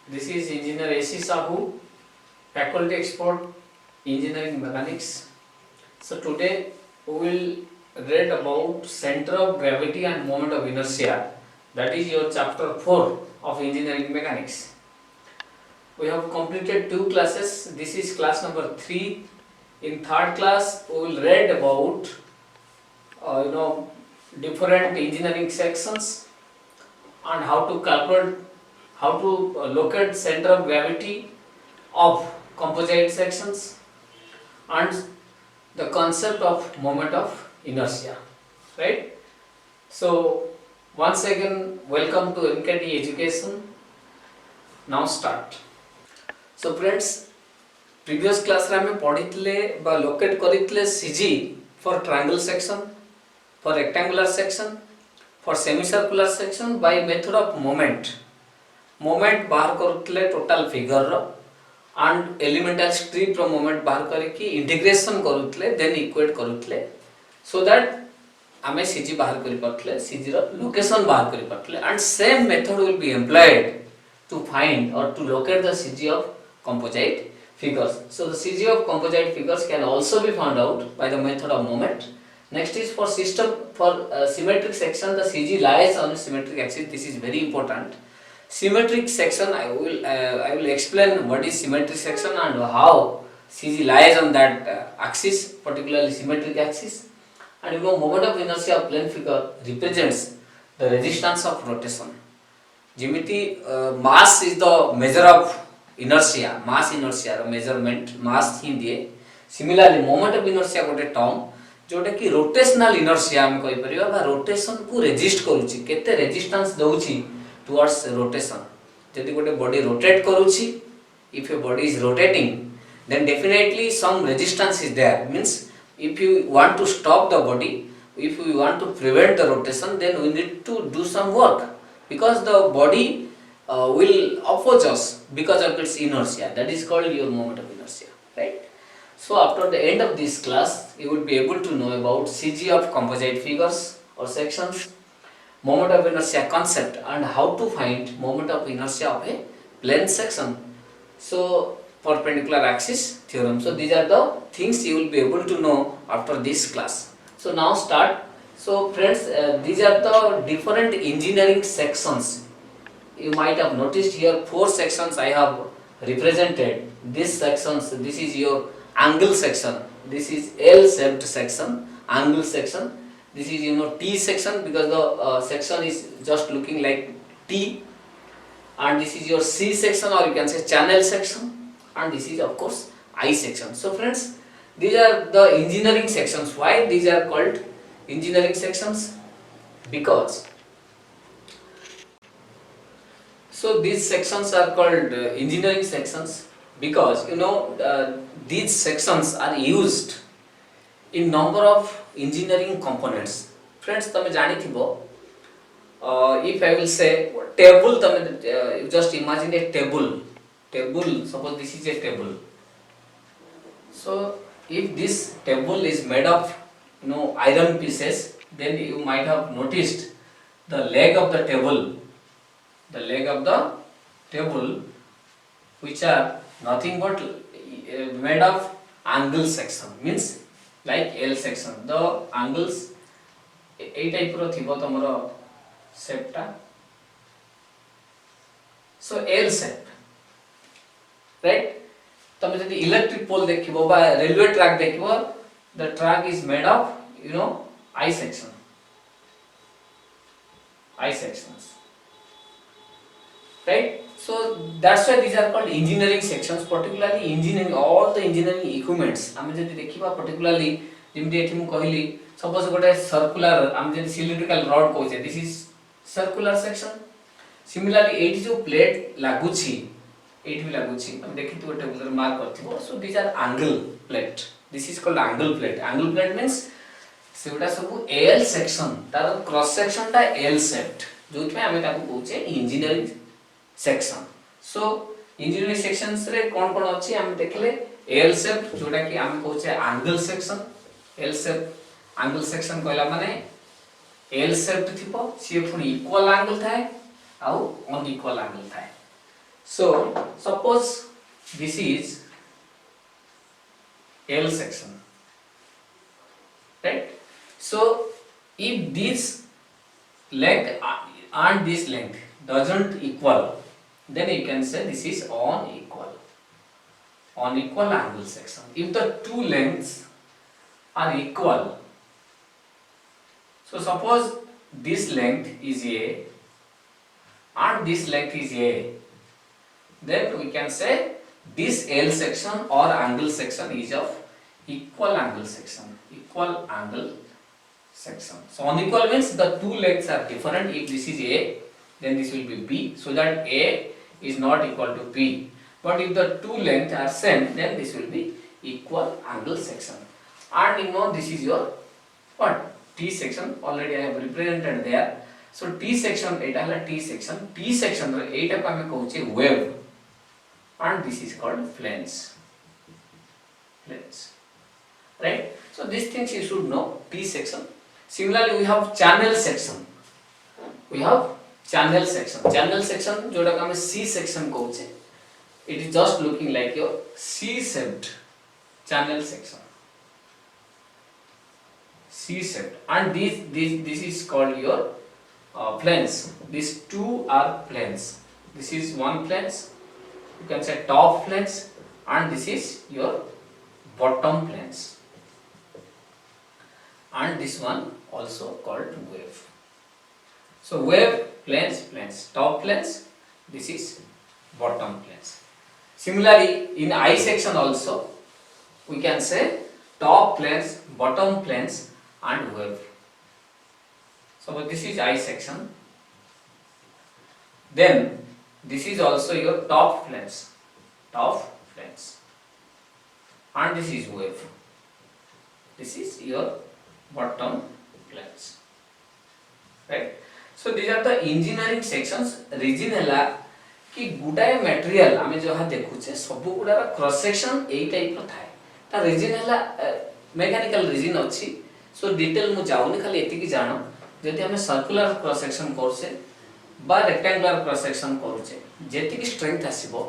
This is Engineer A.C. Sahu, Faculty Expert, Engineering Mechanics. So today we will read about Center of Gravity and Moment of Inertia. That is your chapter 4 of Engineering Mechanics. We have completed 2 classes. This is class number 3. In third class we will read about different engineering sections and how to calculate, how to locate center of gravity of composite sections and the concept of moment of inertia, right? So once again welcome to MKT education. Now start. So friends, previous class रे हमें पढ़ितले बा locate करितले CG for triangle section, for rectangular section, for semicircular section by method of moment. Moment बाहर करुतले total figure रो and elemental strip रो moment बाहर करके integration करुतले then equate करुतले so that आमे CG बाहर करि पातले CG रो location बाहर करि पातले and same method will be employed to find or to locate the CG of composite figures. So the CG of composite figures can also be found out by the method of moment. Next is for system for symmetric section, the CG lies on symmetric axis. This is very important. Symmetric section, I will explain what is symmetric section and how CG lies on that axis, particularly symmetric axis. And moment of inertia of plane figure represents the resistance of rotation. Jimiti mass is the measure of inertia, mass inertia measurement, mass ही दिए. Similarly, moment of inertia गोटे term जोटा कि rotational inertia हम कहि परिबा बा rotation को resist करूची केते resistance दउची towards rotation. जदि गोटे body rotate करूची, if a body is rotating, then definitely some resistance is there. Means if you want to stop the body, if you want to prevent the rotation, then we need to do some work because the body will oppose us because of its inertia. That is called your moment of inertia, right? So after the end of this class, you would be able to know about CG of composite figures or sections, moment of inertia concept and how to find moment of inertia of a plane section. So perpendicular axis theorem. So these are the things you will be able to know after this class. So now start. So friends, these are the different engineering sections. You might have noticed here 4 sections I have represented. These sections, this is your angle section, this is L shaped section, angle section, this is T section because the section is just looking like T, and this is your C section or you can say channel section, and this is of course I section. So friends, these are the engineering sections. Why these are called engineering sections? Because so these sections are called engineering sections because these sections are used in number of engineering components. Friends, तमे जानी थिबो, if I will say table, तमे just imagine a table. Suppose this is a table. So if this table is made of iron pieces, then you might have noticed the leg of the table. The leg of the table, which are nothing but made of angle section, means like L section. The angles a type ro thibo tomoro shape ta. So L shape, right? तमे जदि electric pole देखिबो बा railway track देखिबो, the track is made of I section, I sections, right? So that's why these are called engineering sections. Particularly engineering, all the engineering equipments आमे जदि देखिबा, particularly जेमति एठी मु कहिली सपोज गोटे सर्कुलर आमे जदि सिलिंड्रिकल रॉड कहै, this is circular section. Similarly एठी जो प्लेट लागुछि, एठी भी लागुछि, हम देखितु टेबल रे mark करथिबो. So these are angle plate. This is called angle plate. Angle plate means सेउडा सब L section, तार क्रॉस सेक्शन ता L shaped, जोथमे आमे ताकू कहउछे इंजीनियरिंग सेक्शन. सो इंजीनियरिंग सेक्शंस रे कोन कोन अछि हम देखले L शेप जोटा कि हम कहउछे angle section. L shape angle section कहला माने L शेप थिबो, सी पुनी इक्वल एंगल थाए आउ अनइक्वल एंगल थाए. So suppose this is L section, right? So if this length and this length doesn't equal, then you can say this is unequal angle section. If the two lengths are equal, so suppose this length is A and this length is A, then we can say this L section or angle section is of equal angle section. So unequal means the two lengths are different. If this is A, then this will be B, so that A is not equal to B. But if the two lengths are same, then this will be equal angle section. And you know this is your what? T section. Already I have represented there. So T section, eta hala T section. T section रे एटा को हमें कहूचे wave, and this is called flange. Right? So these things you should know. T section. Similarly, we have channel section. Channel section जोटा को हमें C section कहूचे. It is just looking like your C-shaped channel section. C-shaped, and this is called your planes. These two are planes. This is one planes, you can say top planes, and this is your bottom planes, and this one also called wave. So wave, planes, top planes, this is bottom planes. Similarly, in I section also we can say top planes, bottom planes, and wave. So this is I section. Then this is also your top planes, and this is wave. This is your bottom planes, right? So these are the engineering sections. Reason है कि गुडाए material आमे जो हा देखुचे सब गुडार cross section एई type रो थाए. ता reason हला mechanical reason अछि. सो डिटेल मु जाउनी, खाली एति कि जानो जदि हमें सर्कुलर क्रॉस सेक्शन करसे बा रेक्टेंगुलर क्रॉस सेक्शन करूचे, जेति कि स्ट्रेंथ आसीबो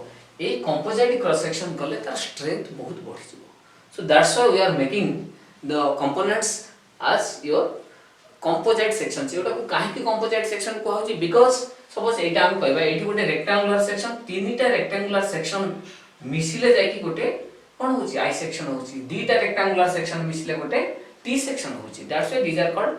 ए कंपोजिट क्रॉस सेक्शन करले तार स्ट्रेंथ बहुत बढ़ि जिवो. So that's why we are making the components as your composite section. जोटा को काहे कि composite section को होची, because suppose एटा हम कहबा एठी गोटे रेक्टेंगुलर सेक्शन, तीनटा रेक्टेंगुलर सेक्शन मिसिले जाय कि गोटे कोन होची आई सेक्शन होची, दीटा रेक्टेंगुलर सेक्शन मिसिले गोटे टी सेक्शन होची. That's why these are called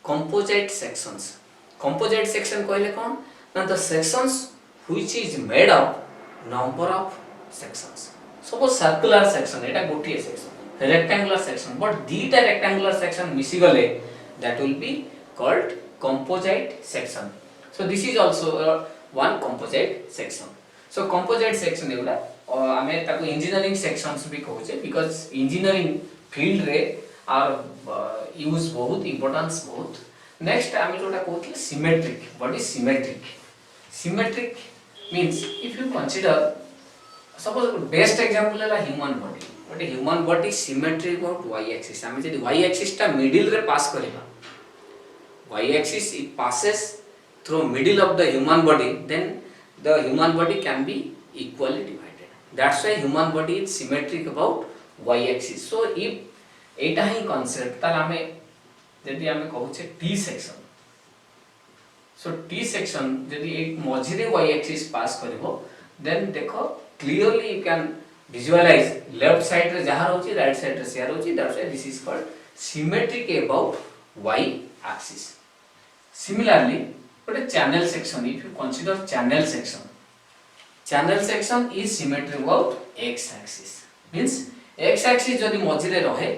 composite sections. Composite section कहले कोन ना, the sections which is made up number of sections. Suppose circular section एटा गोटे section, rectangular section, but दीटा rectangular section मिसि गले, that will be called composite section. So this is also one composite section. So composite section एगुला आमे ताको engineering sections भी कहूचे, because engineering field रे are use बहुत importance बहुत. Next आमे जोटा कहूतले symmetric. What is symmetric? Symmetric means if you consider, suppose best example है human body. But a human body symmetric about y axis. आमे जदि y axis टा middle रे pass करिबा, y axis it passes through middle of the human body, then the human body can be equally divided. That's why human body is symmetric about y axis. So if Etah he concept तार आमे जदि आमे कहूचे t section, so t section जदि एक मझिरे y axis pass करिवो, then देखो clearly you can visualize left side रे जहा रहउची, right side रे सेया रहउची. That's why this is called symmetric about y axis. Similarly, but a channel section, if you consider channel section is symmetric about x axis. Means x axis जदि मझिरे रहे,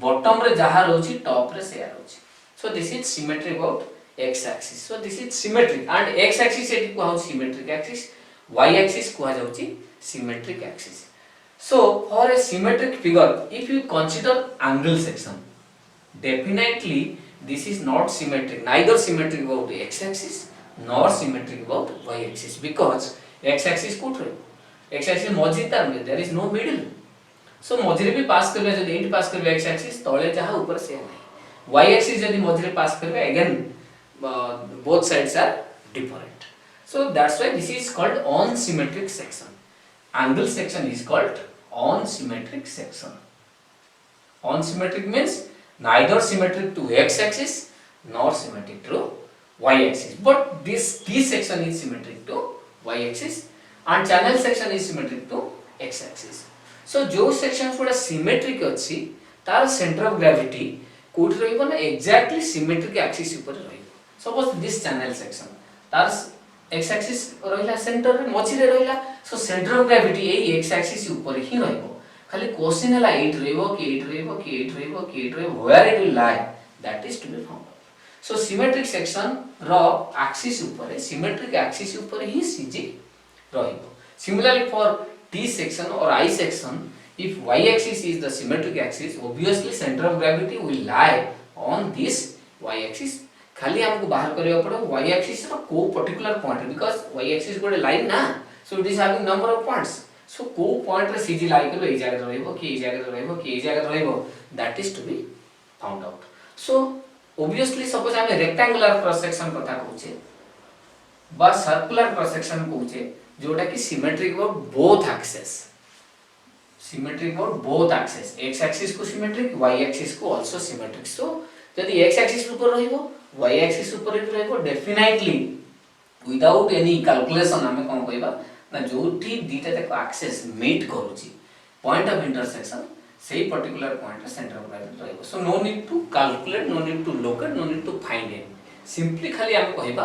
bottom रे जहा रहउची top रे सेया रहउची. So this is symmetric about x axis. So this is symmetric, and x axis eighty को symmetric axis, y axis को जाउची symmetric axis. So for a symmetric figure, if you consider angle section, definitely this is not symmetric, neither symmetric about the x axis nor symmetric about y axis, because x axis कोठ रे, x axis मझि तार में there is no middle. So मझिरे भी पास करबे, जदि eighty पास करबे x axis तळे जहा ऊपर से नहीं, y axis जदि मझिरे पास करबे, again both sides are different. So that's why this is called unsymmetric section. Angle section is called unsymmetric section. Unsymmetric means neither symmetric to x-axis nor symmetric to y-axis. But this T section is symmetric to y-axis and channel section is symmetric to x-axis. So जो sections गुड़ा symmetric अच्छी तार center of gravity coat रहिबो ना exactly symmetric axis ऊपर रहिबो. Suppose this channel section तार x axis रहिला center रे मझी रे रहिला, so center of gravity AE x axis ऊपर ही रहिबो. खाली क्वेश्चन है 8 रहिबो कि 8 रहिबो कि 8 रहिबो कि 8 रहिबो, where it will lie, that is to be found out. So symmetric section row axis ऊपर है, symmetric axis ऊपर ही CG रहिबो. Similarly for T section or I section, if y axis is the symmetric axis, obviously center of gravity will lie on this y axis. खाली हमको बाहर करियो पड़ो y axis रो को particular point, because y axis गोटे line ना, so it is having number of points. So को point रे CG लाई कलो ए जगह रहइबो कि ए जगह रहइबो कि ए जगह रहइबो, that is to be found out. So obviously suppose हम rectangular cross section कथा कहूचे बा circular cross section कहूचे जोटा कि symmetric about both axes, symmetric about both axes, x axis को symmetric, y axis को also symmetric. So यदि x axis ऊपर रहिबो y axis ऊपर रहिबो, definitely without any calculation हमें कोन कहबा ना जोठी दीटा तक एक्सेस मीट करूची पॉइंट ऑफ इंटरसेक्शन सेही पर्टिकुलर पॉइंट रे सेंटर ऑफ ग्रेविटी रहइबो. So no need to calculate, no need to locate, no need to find any, simply खाली हम कहबा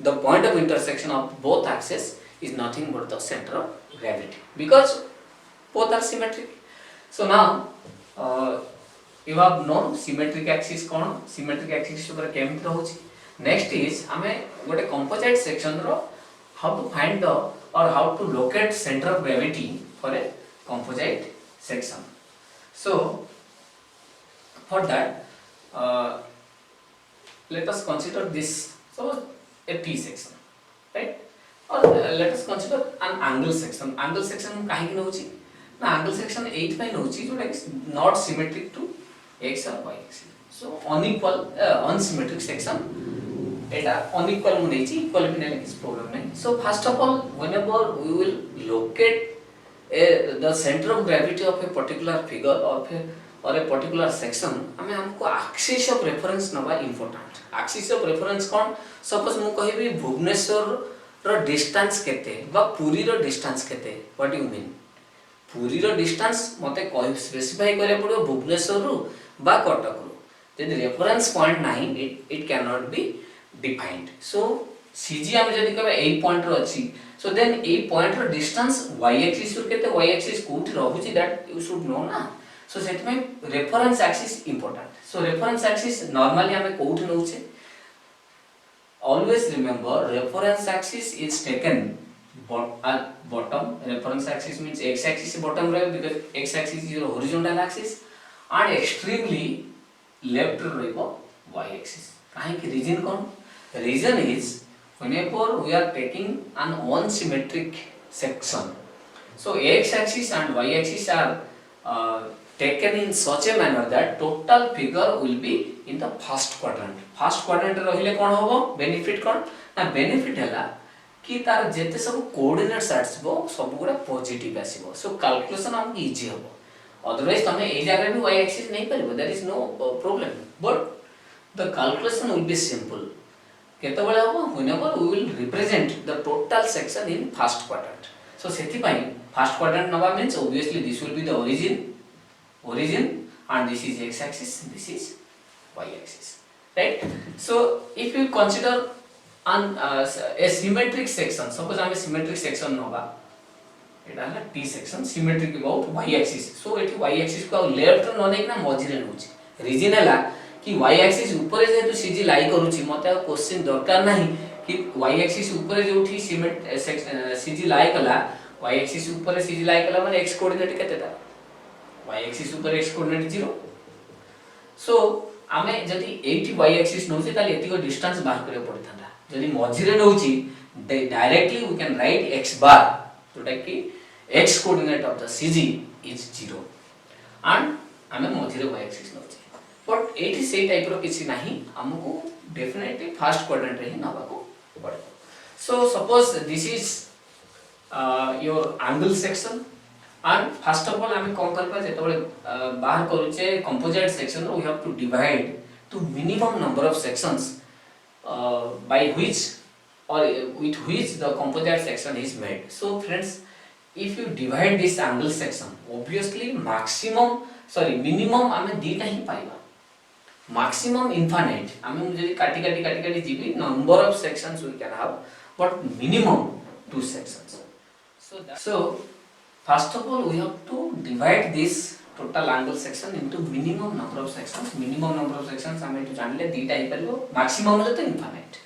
the point of intersection of both axes is nothing but the center of gravity, because both are symmetric. So now you have known symmetric axis कौन, symmetric axis ऊपर केमिति रहउची. Next is हमें गोटे composite section row how to find the or how to locate center of gravity for a composite section. So for that let us consider this. So a T section, right? Or let us consider an angle section. Angle section काहे कि नउची ना, angle section 8 पे नउची जोटा कि not symmetric to x or y axis. So unequal unsymmetric section Etah unequal mu नेची, equal भी नेले किस problem नहीं. So first of all, whenever we will locate the center of gravity of a particular figure or a particular section, हमें हमको axis of reference नवा important. Axis of reference कौन, suppose मु कहिबी भुवनेश्वर रो distance केते बा पुरी रो डिस्टेंस केते, व्हाट यू मीन. पुरी रो डिस्टेंस मते कहि स्पेसिफाई करे पड़ो भुवनेश्वर रु बा कटक रु. यदि रेफरेंस पॉइंट नाही, it can not be defined. So CG हम जदि कहबे ए पॉइंट रो अछि, सो देन ए पॉइंट रो डिस्टेंस y एक्सिस रु केते, y एक्सिस कोठी रहउची, दैट यू शुड नो ना. सो सेट में रेफरेंस एक्सिस इंपोर्टेंट. सो रेफरेंस एक्सिस नॉर्मली हमें कोठी नउचे. Always remember, reference axis is taken at bottom. Reference axis means x axis is bottom right, because x axis is your horizontal axis, and extremely left रहिबो y axis. काहे कि reason कौन? Reason is whenever we are taking an unsymmetric section, so x axis and y axis are taken in such a manner that total figure will be in the first quadrant. First quadrant रहिले कोन होबो, benefit कोन ना, benefit हैला कि तार जेते सब coordinates आछबो सब गुडा पॉजिटिव आसीबो. सो कैलकुलेशन हम इजी होबो. अदरवाइज तमे ए जगह भी y एक्सिस नहीं परबो, there is no problem, but the calculation will be simple. केते बेले होबो, whenever we will represent the total section in first quadrant. So सेति पई फर्स्ट क्वाड्रेंट नबा means obviously this will be the origin, and this is x axis, this is y axis, right? So if you consider a symmetric section, suppose हम symmetric section nova, एटा है T section symmetric about y axis. So एठी y axis को left न देख ना मझी रे नउची. Reason हैला कि y axis ऊपर जे तो सीजी लाई करूची, मते क्वेश्चन दरकार नाही कि y axis ऊपर जोठी सीजी लाई कला, y axis ऊपर सीजी लाई कला माने x कोऑर्डिनेट केते ता, y axis ऊपर x कोऑर्डिनेट 0. सो आमे जदी 80 y axis नउची ताले एतिको डिस्टेंस बाहर करे पड़थांदा. जदी मझी रे नउची, directly we can write x bar, जोटा कि x coordinate of the CG is 0, and आमे मझी रे y axis नउची. बट एटी से टाइप रो किछि नाही, हमको डेफिनेटली फर्स्ट क्वाड्रेंट रे ही नबा को पड़े. So suppose this is your angle section, and first of all आम कौन करबा जेतबेले बाहर करूचे composite section we have to divide to minimum number of sections by which or with which the composite section is made. So friends, if you divide this angle section, obviously minimum आम दीटा ही पाइबा, maximum infinite आम जदि काटी काटी काटी काटी GB number of sections we can have, but minimum 2 sections. So first of all we have to divide this total angle section into minimum number of sections. Minimum number of sections आम एटु जानले दीटा ही परिबो, maximum ले तो infinite.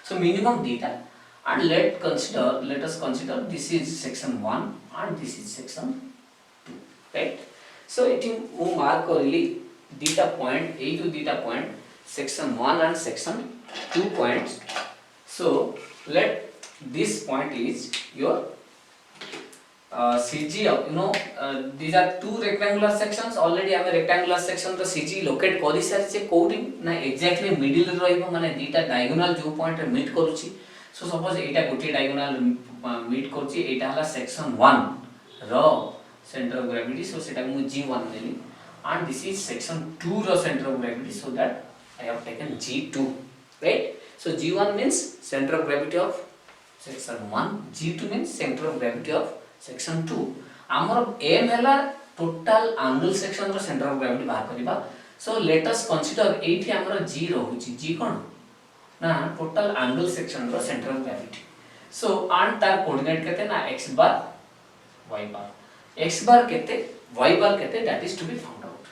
So minimum data, and let us consider this is section 1 and this is section 2, right? So it will mark only data point A to data point section 1 and section 2 points. So let this point is your CG of these are two rectangular sections. Already I am a rectangular section the CG locate करी सारी कोडी ना exactly middle रे रहइबो माने दीटा diagonal जो point रे meet करूची. So suppose एटा गोटे diagonal meet करूची, एटा हला section 1 row center of gravity, so सेटा मु G1 Nelly, and this is section 2 row center of gravity, so that I have taken G2, right? So G1 means center of gravity of section 1, G2 means center of gravity of section 2. आमर एम हैला total angle section रो centre of gravity बाहर करबा. So let us consider एठी हमर जी रहूची, जी कोन ना टोटल एंगल सेक्शन रो centre of gravity. So and तार कोऑर्डिनेट केते ना x बार y बार, x बार केते y बार केते, that is to be found out.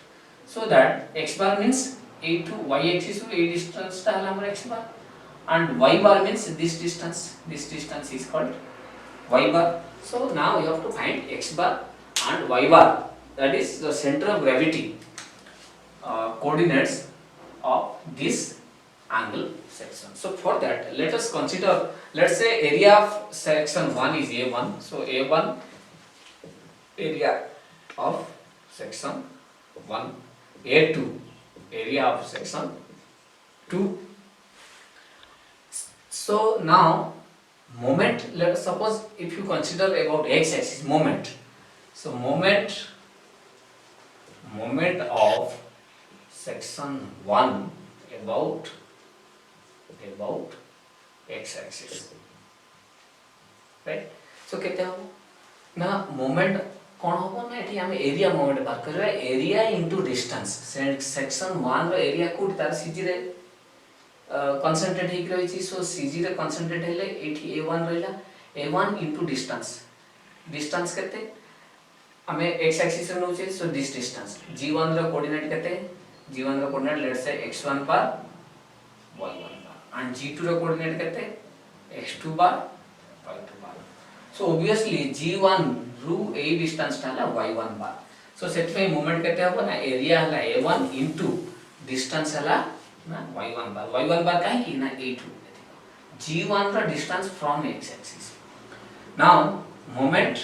So that x bar means a to y axis रो a डिस्टेंस ता हला हमर x bar, and y bar means this distance is called y bar. So now you have to find x bar and y bar, that is the center of gravity coordinates of this angle section. So for that let us consider, let's say area of section 1 is A1, so A1 area of section 1, A2 area of section 2. So now moment, let us suppose if you consider about x axis moment, so moment of section 1 about x axis, right? So केते हो ना moment कोन हो ना, एठी हम area moment बात कर रहे, एरिया इनटू डिस्टेंस. सेक्शन 1 रो एरिया कोड तार सीजी रे कंसंट्रेट हेक रही छी. सो सीजी रे कंसंट्रेट हेले एठी a1 रहला, a1 इनटू डिस्टेंस केते हमें x एक्सिस रे नउचे, सो दिस डिस्टेंस g1 रो कोऑर्डिनेट केते, g1 रो coordinate let's say x1 bar y1 bar, and g2 row coordinate केते x2 बार y2 बार. सो ऑब्वियसली g1 रू ए डिस्टेंस ताला y1 बार. सो सेट पे मोमेंट केते हो ना, एरिया हला a1 इनटू डिस्टेंस हला ना y1 बार काहे कि ना a2, g1 का distance from x axis. Now moment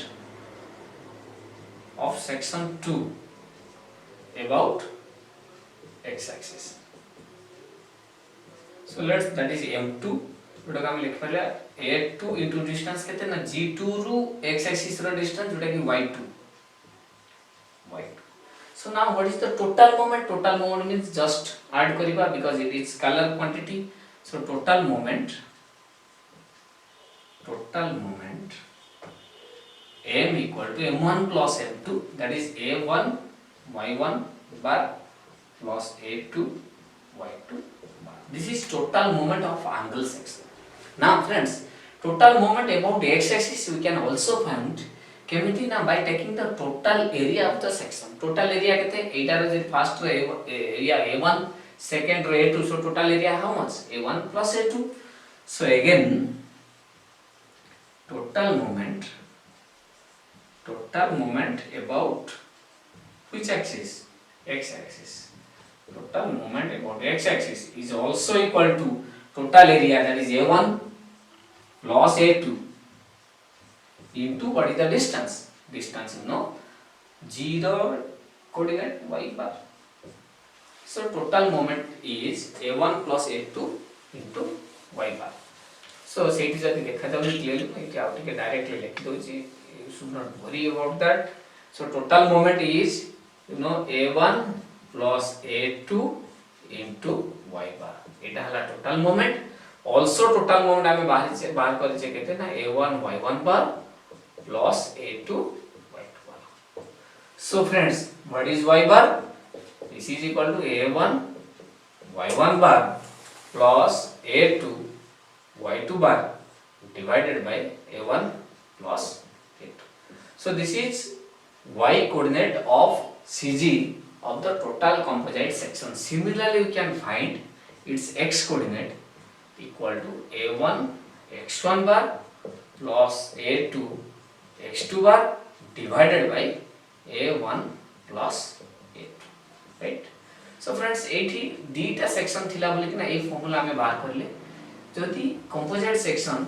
of section 2 about x axis, so let's that is m2, जोटा हम लिख पले a2 इनटू डिस्टेंस केते ना g2 रु x एक्सिस रो डिस्टेंस जोटा कि y2. So now what is the total moment? Total moment means just add kariba because it is scalar quantity. So total moment m equal to m1 plus m2, that is a1 y1 bar plus a2 y2 bar. This is total moment of angle section. Now friends, total moment about x axis we can also find केमिति ना by taking the total area of the section. Total area केते एटा रे first ray area a1, second रे a2, so total area how much? a1 plus a2. So again total moment about which axis? X axis. Total moment about x axis is also equal to total area, that is a1 plus a2 into what is the distance? Distance you know, 0 coordinate y bar. So total moment is a1 plus a2 into y bar. सो सेठी जदि देखा जाउ clearly मैं कि आउ टिके directly लिखि दोची, you should not worry about that. So total moment is a1 plus a2 into y bar. एटा हला total moment. Also total moment आमे बाहर करिचे केते ना a1 y1 bar plus a2 y2 bar. So friends, what is y bar? This is equal to a1 y1 bar plus a2 y2 bar divided by a1 plus a2. So this is y coordinate of CG of the total composite section. Similarly, we can find its x coordinate equal to a1 x1 bar plus a2 x2 bar divided by a1 plus a2. Right? So friends, एठी दीटा section थिला बोली कि ना a formula हमें बाहर करले. जदि composite section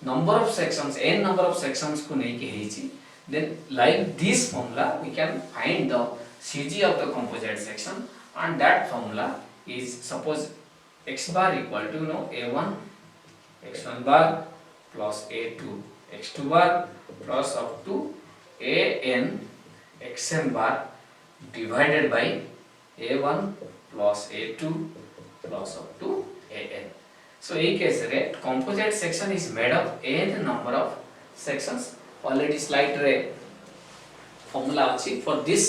number of sections n number of sections को नहीं के हेची, then like this formula we can find the CG of the composite section, and that formula is, suppose x bar equal to a1 x1 bar plus a2 x2 bar plus up to an xn bar divided by a1 plus a2 plus up to an. So in case रे composite section is made of n number of sections. Already slide रे formula अछि for this.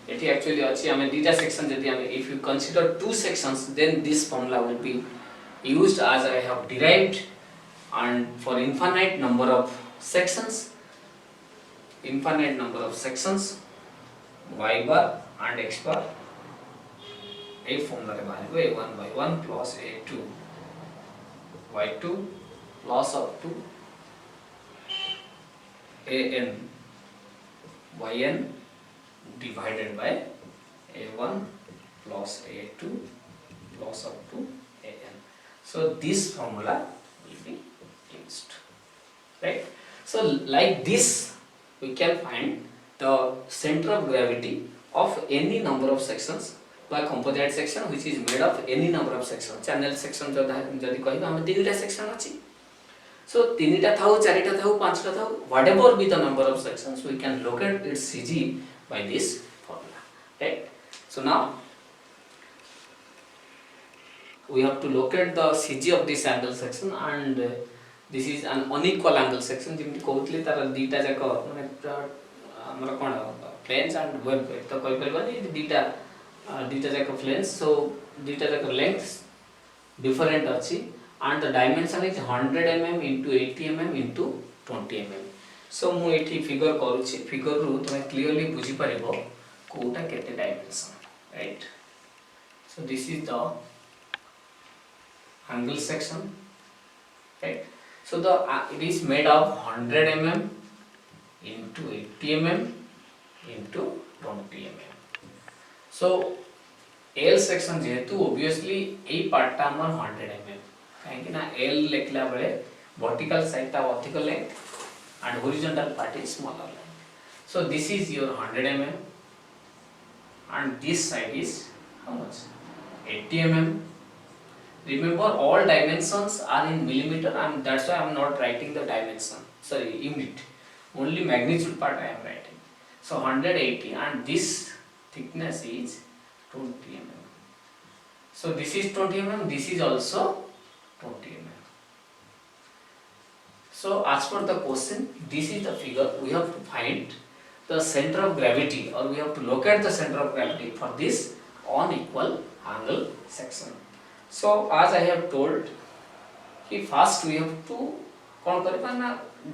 Eighty actually अछि हमें data section जदि हमें, if you consider two sections, then this formula will be used as I have derived, and for infinite number of sections y bar and x bar a formula रे बाहर a1 by 1 plus a2 y2 plus up to an yn divided by a1 plus a2 plus up to an. So this formula will be used, right? So like this we can find the center of gravity of any number of sections by composite section which is made of any number of sections. Channel section जदि कहबा हम तीनटा section अछि. So तीनटा थाउ, चारिटा थाउ, पांचटा थाउ, whatever be the number of sections, we can locate its CG by this formula, right? So now we have to locate the CG of this angle section, and this is an unequal angle section. जेमति कहउतले तार दीटा जाक माने हमर कोन planes and web तो कहि परबानी दीटा जाक planes. So दीटा जाक lengths different अछि, and the dimension is 100 mm into 80 mm into 20 mm. So मु एठी फिगर करूछि, फिगर रु तमे क्लियरली बुझी परिबो कोटा केते dimension, right? So this is the angle section, right? So the it is made of 100 mm into 80 mm into 20 mm. So L section जेहेतु obviously ए part ता हमर 100 mm, काहे कि ना L लेखला बेले vertical side ता अधिक length and horizontal part is smaller length. So this is your 100 mm and this side is how much? 80 mm. Remember all dimensions are in millimeter, and that's why I am not writing the dimension, sorry, unit, only magnitude part I am writing. So 180, and this thickness is 20 mm. So this is 20 mm, this is also 20 mm. So as per the question, this is the figure. We have to find the center of gravity, or we have to locate the center of gravity for this unequal angle section. So as I have told, first we have to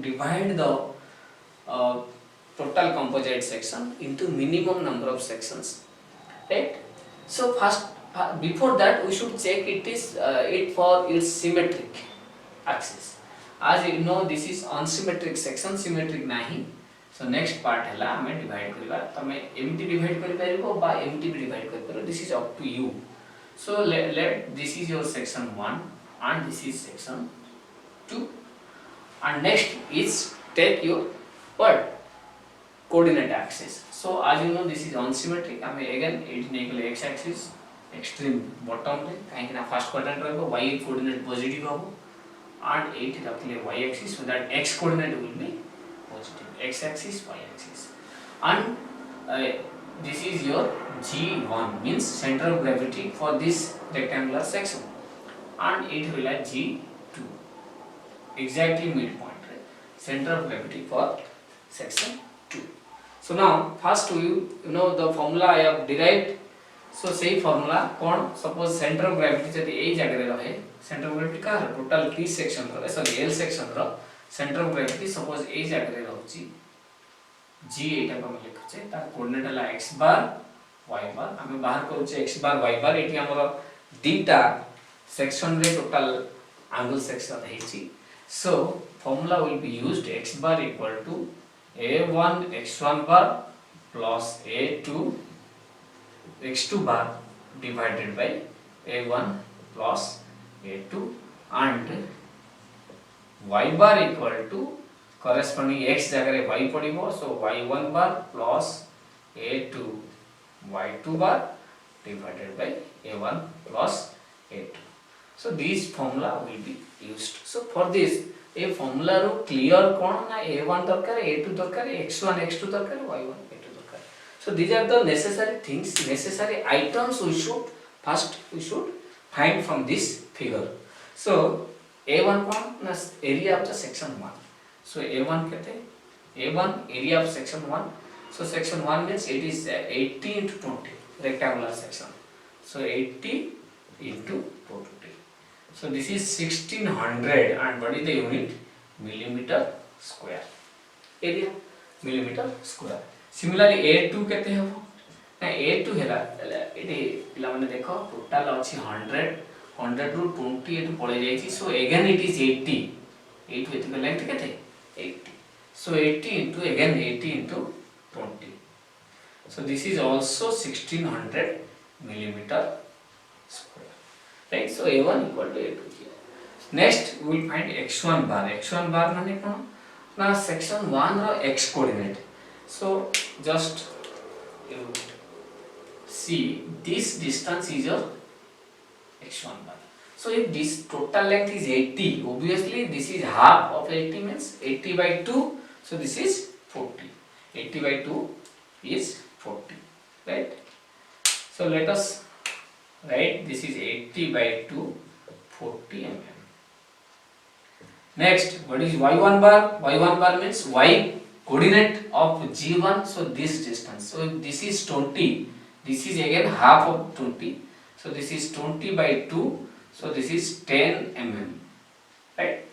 divide the total composite section into minimum number of sections, right? So first, before that we should check it for its symmetric axis. As you know, this is unsymmetric section, symmetric nahi. So next part hela hame divide kariba, tame empty divide kari paribo ba empty भी divide kari paribo, this is up to you. So let this is your section 1 and this is section 2, and next is take your what coordinate axis. So as you know, this is unsymmetric, I mean again it is x axis extreme bottom रे, काहे कि ना first quadrant रहबो y coordinate positive हबो and 8 रखले y axis, so that x coordinate will be positive, x axis, y axis, and this is your G1 means center of gravity for this rectangular section, and it will have G2 exactly midpoint, right? Center of gravity for section 2. So now first you know the formula I have derived. So say formula कौन, suppose center of gravity जब यही जगह रहे, center of gravity का total P section row, sorry L section row center of gravity suppose यही जगह रहुची G एटा को हम लिखुचे तार कोऑर्डिनेट हला x बार y बार, हमें बाहर करूचे x बार y बार, एटी हमर दीटा सेक्शन रे टोटल एंगल सेक्शन हेची. So formula will be used, x bar equal to a1 x1 bar plus a2 x2 bar divided by a1 plus a2, and y bar equal to corresponding x जगह y पड़िबो, so y1 bar plus a2 y2 bar divided by a1 plus a2. So these formula will be used. So for this a formula रो clear कौन ना a1 दरकार, a2 दरकार, x1 x2 दरकार, y1 a2 दरकार. So these are the necessary things, necessary items we should find from this figure. So a1 कौन ना area of the section 1. So a1 कहते हैं, a1 area of section 1. So section 1 means it is 80 into 20 rectangular section. So 80 into 20. So this is 1600, and what is the unit? Millimeter square. Area millimeter square. Similarly A2 कहते हैं वो ना, A2 है ला इटे पिला मैंने देखो टोटल अच्छी 100 रू 20 एटू पड़े जाए थी. So again it is 80. 8 with the length कहते हैं 80. So 80 into again 80 into 20. So this is also 1600 millimeter square. Right, so a1 equal to a2 here. Next we will find x1 bar. x1 bar माने कौन ना section 1 row x coordinate. So just you see this distance is your x1 bar. So if this total length is 80, obviously this is half of 80 means 80 by 2. So this is 40. 80 by 2 is 40, right? So let us write this is 80 by 2, 40 mm. Next, what is y1 bar? y1 bar means y coordinate of G1, so this distance. So if this is 20, this is again half of 20. So this is 20 by 2, so this is 10 mm, right?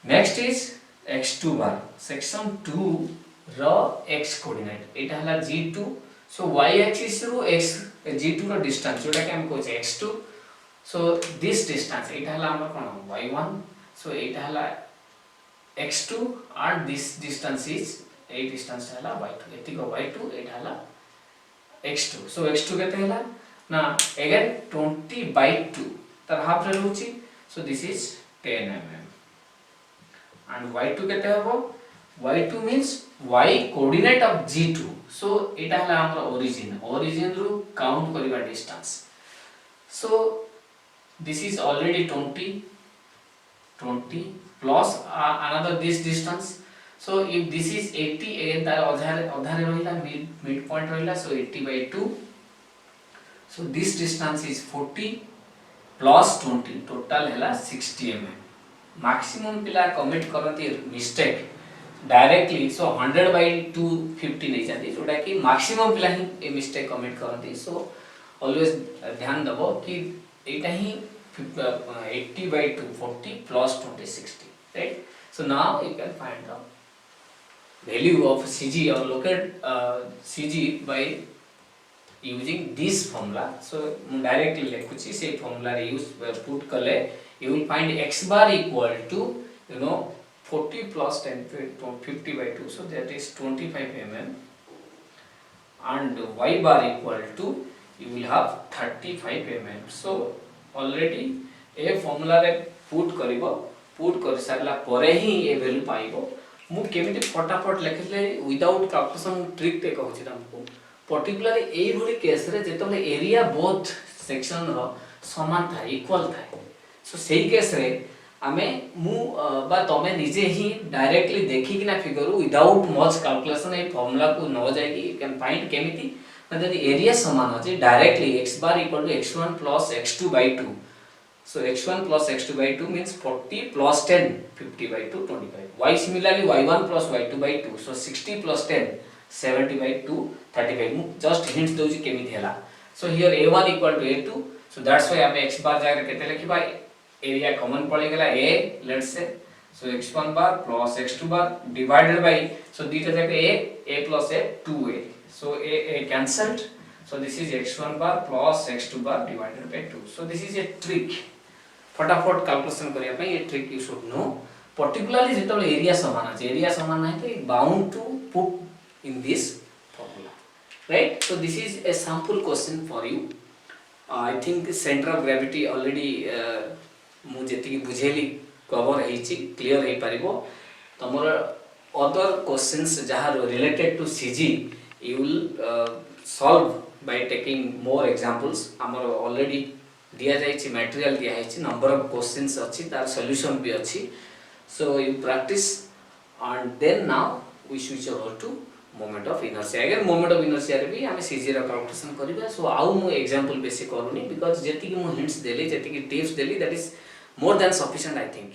Next is x2 bar. Section 2 raw x coordinate. It हला G2. So y axis रो x G2 रो distance जोटा कि हम कोचे x2. So this distance it हला हमरा कोन y1. So it हला x2 and this distance is a distance हला y2. एती को y2 it हला x2. So x2 केते हला ना again 20 by 2 तर हाफ रे होची. So this is 10 mm. And y2 केते हबो? y2 means y coordinate of G2. So एटा हला हमरा origin रू count करिबा distance. So this is already 20 plus another this distance. So if this is 80 again तार अधारे रहिला mid point रहिला, so 80 by 2. So this distance is 40 plus 20 total हला 60 mm. Maximum पिला commit करती mistake directly. So 100 by 250 नहीं जाती, जोटा कि maximum पिला ही ये mistake commit करती. So always ध्यान दबो कि एटा ही 80 by 240 plus 20 60, right? So now you can find the value of CG or locate CG by using this formula. So directly लिखुची से formula use put कले you will find x bar equal to 40 plus 10 50 by 2, so that is 25 mm, and y bar equal to you will have 35 mm. So already A formula रे put करिवो, put कर सारला परे ही ए value पाइबो. मु केमिति फटाफट लिखले without calculation trick ते कहूची हमको particularly ए भली केस रे जेतले एरिया बोथ सेक्शन रो समान था इक्वल था. सो सेही केस रे आमे मु बा तमे निजे ही डायरेक्टली देखि किना फिगर विदाउट मच कैलकुलेशन ए फार्मूला को न जाय कि यू कैन फाइंड केमिति मतलब एरिया समान अछि directly x bar equal to x1 plus x2 by 2. So x1 plus x2 by 2 means 40 plus 10 50 by 2 25. Y similarly y1 plus y2 by 2. So 60 plus 10 70 by 2 35. मु just hints doji केमिति हला. So here a1 equal to a2. So that's why आमे x बार जाय केते लिखिबा area common पड़े गेला a let's say. So x1 bar plus x2 bar divided by, so दीटा जाके a plus a 2a. So a cancelled. So this is x1 bar plus x2 bar divided by 2. So this is a trick. फटाफट calculation करिया पे ये trick you should know. Particularly जेतबे area समान है तो bound to put in this formula, right. So this is a sample question for you. I think centre of gravity already मु जेति बुझेली कवर हेची क्लियर हे परिबो. तमर अदर क्वेश्चंस जहां related to CG you will solve by taking more examples. हमर already दिया जाइछि मटेरियल दिया जाइछि, नंबर ऑफ क्वेश्चंस अछि, तार सॉल्यूशन भी अछि. So you practice and then now we switch over to moment of inertia. Again moment of inertia रे भी हम सीजी रा कैलकुलेशन करिबा. सो आउ मु एग्जांपल बेसी करूनी बिकॉज़ जेति कि मु हिंट्स देली जेति कि tips Delhi that is more than sufficient I think.